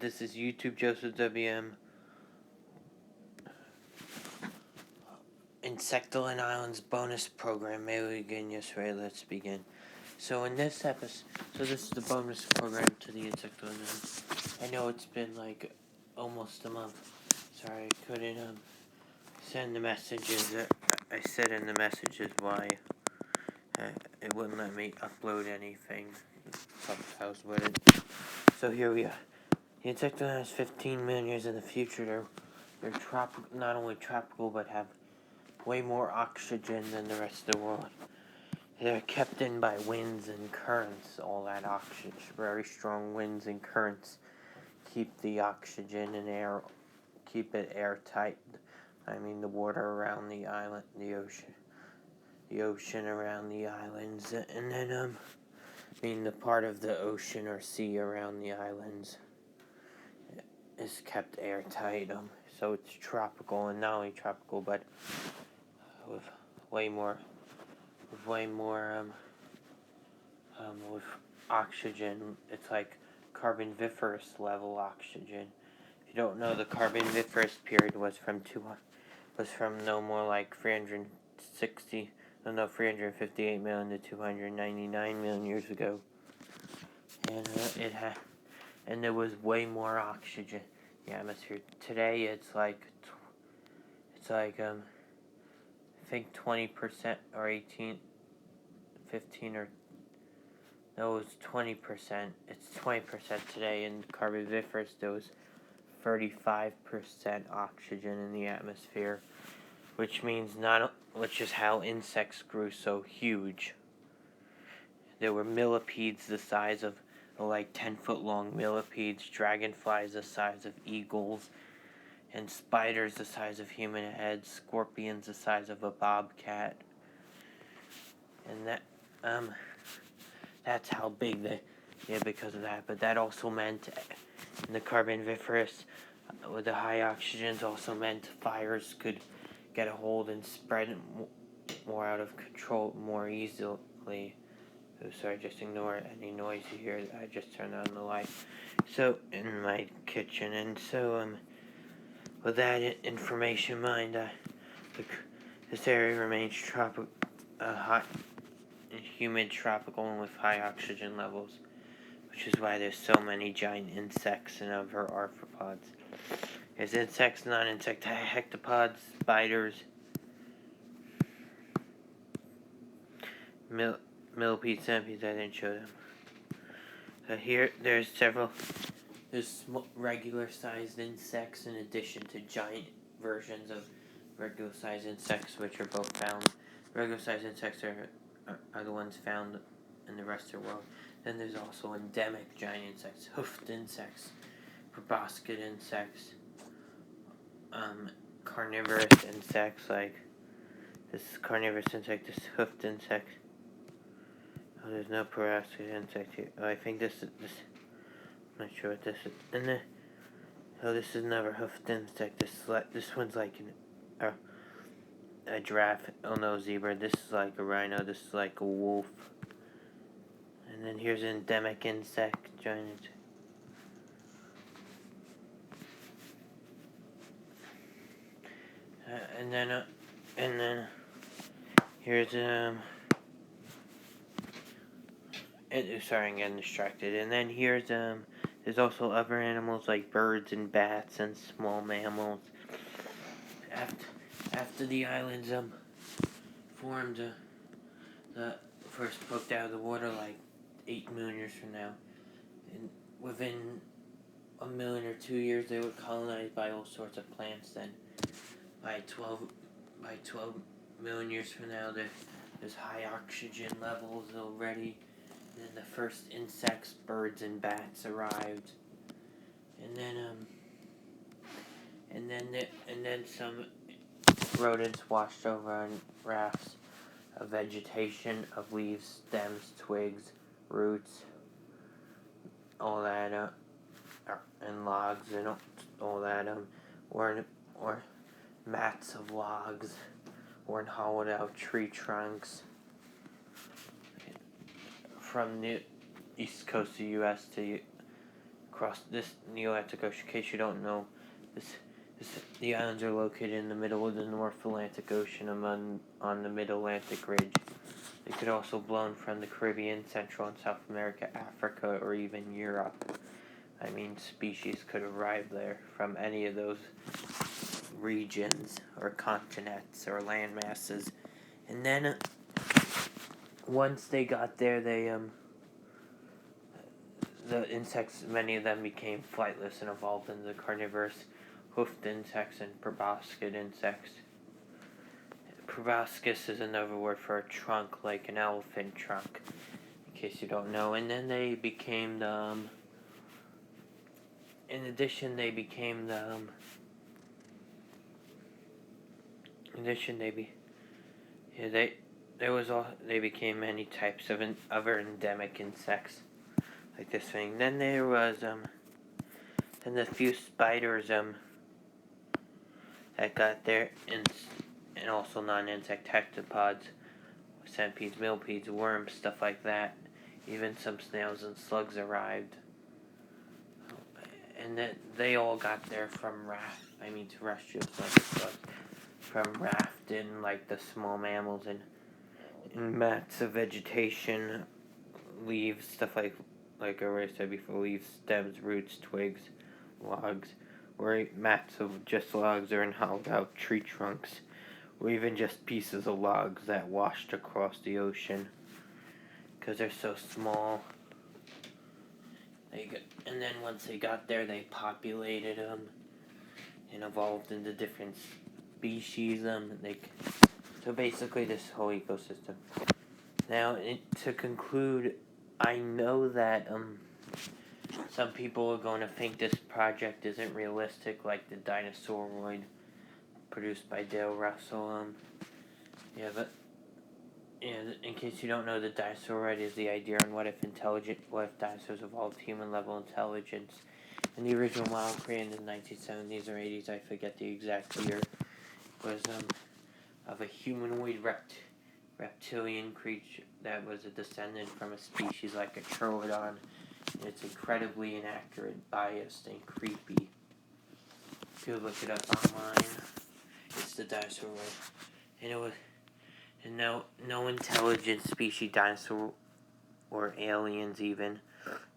This is YouTube Joseph WM. Insectaland Islands bonus program. May we begin? Yes, right, let's begin. So in this episode, this is the bonus program to the Insectaland Islands. I know it's been like almost a month. Sorry, I couldn't send the messages. I said in the messages why it wouldn't let me upload anything. Clubhouse wouldn't. So here we are. The Insectaland has 15 million years in the future. They're not only tropical, but have way more oxygen than the rest of the world. They're kept in by winds and currents. All that oxygen, very strong winds and currents, keep the oxygen and air, keep it airtight. I mean, the water around the island, the ocean around the islands, and then the part of the ocean or sea around the islands is kept airtight. So it's tropical, and not only tropical, but with way more with oxygen. It's like carboniferous level oxygen. If you don't know, the carboniferous period was from no more like 358 million to 299 million years ago, and there was way more oxygen in the atmosphere. Today it's like I think 20% or 15 or no, it was 20%. It's 20% today. In carboniferous, there was 35% oxygen in the atmosphere, which is how insects grew so huge. There were millipedes the size of like 10-foot long millipedes, dragonflies the size of eagles, and spiders the size of human heads, scorpions the size of a bobcat. And that's how big because of that. But that also meant, in the carboniferous, with the high oxygens, also meant fires could get a hold and spread more out of control more easily. Oh, sorry, just ignore any noise you hear. I just turned on the light. So, in my kitchen, and so, with that information in mind, this area remains hot and humid tropical and with high oxygen levels, which is why there's so many giant insects and other arthropods. There's insects, non-insect hectopods, spiders, millipedes, centipedes. I didn't show them. So here, there's regular-sized insects in addition to giant versions of regular-sized insects, which are both found. Regular-sized insects are the ones found in the rest of the world. Then there's also endemic giant insects, hoofed insects, proboscis insects, carnivorous insects like this carnivorous insect, this hoofed insect. Oh, there's no proboscis insect here. Oh, I think this. I'm not sure what this is. And then, this is another hoofed insect. This one's like a giraffe. Oh no, zebra. This is like a rhino. This is like a wolf. And then here's an endemic insect, giant. And then here's sorry, I'm getting distracted. And then here's there's also other animals like birds and bats and small mammals. After the islands formed, first poked out of the water like 8 million years from now, and within 1 million or 2 years they were colonized by all sorts of plants. Then by 12 million years from now, there's high oxygen levels already. And then the first insects, birds and bats arrived, and then some rodents washed over on rafts of vegetation, of leaves, stems, twigs, roots, all that, and logs and all that, or mats of logs, or in hollowed out tree trunks. From the east coast of the U.S. to across this New Atlantic Ocean. In case you don't know, the islands are located in the middle of the North Atlantic Ocean on the Mid-Atlantic Ridge. They could also blown from the Caribbean, Central and South America, Africa, or even Europe. I mean, species could arrive there from any of those regions or continents or land masses. And then once they got there, the insects, many of them became flightless and evolved into carnivorous hoofed insects and proboscis insects. Proboscis is another word for a trunk, like an elephant trunk, in case you don't know. And then they became the, in addition they became many types of other endemic insects, like this thing. Then there was, then the few spiders, that got there, and also non-insect hectapods, centipedes, millipedes, worms, stuff like that. Even some snails and slugs arrived. And then they all got there from terrestrials like the slugs, from rafting, like the small mammals, and mats of vegetation, leaves, stuff like I already said before, leaves, stems, roots, twigs, logs, or mats of just logs or in hollowed out tree trunks, or even just pieces of logs that washed across the ocean because they're so small. And then once they got there, they populated them and evolved into different species. So basically, this whole ecosystem. Now, to conclude, I know that some people are going to think this project isn't realistic, like the Dinosauroid produced by Dale Russell. In case you don't know, the Dinosauroid is the idea on what if dinosaurs evolved human-level intelligence. In the original model created in the 1970s or 80s, I forget the exact year, was of a humanoid reptilian creature that was a descendant from a species like a Troodon. It's incredibly inaccurate, biased, and creepy. If you look it up online, it's the Dinosauroid. And no intelligent species, dinosaur or aliens even,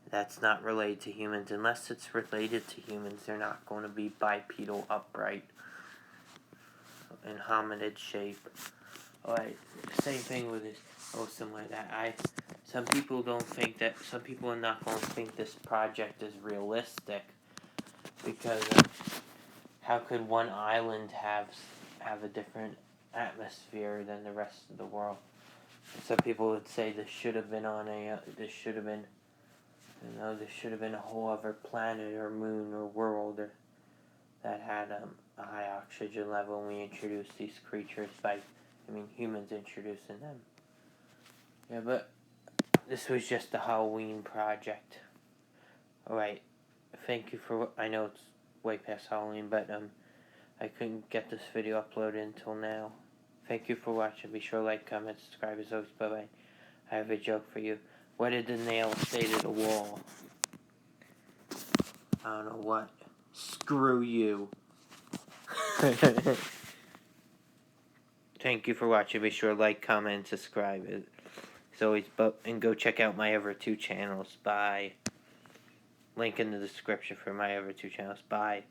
that's not related to humans. Unless it's related to humans, they're not going to be bipedal, upright, in hominid shape. Alright, same thing with this. Similar to that. Some people are not going to think this project is realistic, because how could one island have a different atmosphere than the rest of the world? Some people would say this should have been a whole other planet or moon or world that had a high oxygen level, and we introduced these creatures humans introducing them. Yeah, but this was just a Halloween project. Alright, thank you for, I know it's way past Halloween, but I couldn't get this video uploaded until now. Thank you for watching. Be sure to like, comment, subscribe as always. Bye-bye. I have a joke for you. What did the nail say to the wall? I don't know what. Screw you. Thank you for watching. Be sure to like, comment, and subscribe. As always, and go check out my other 2 channels. Bye. Link in the description for my other 2 channels. Bye.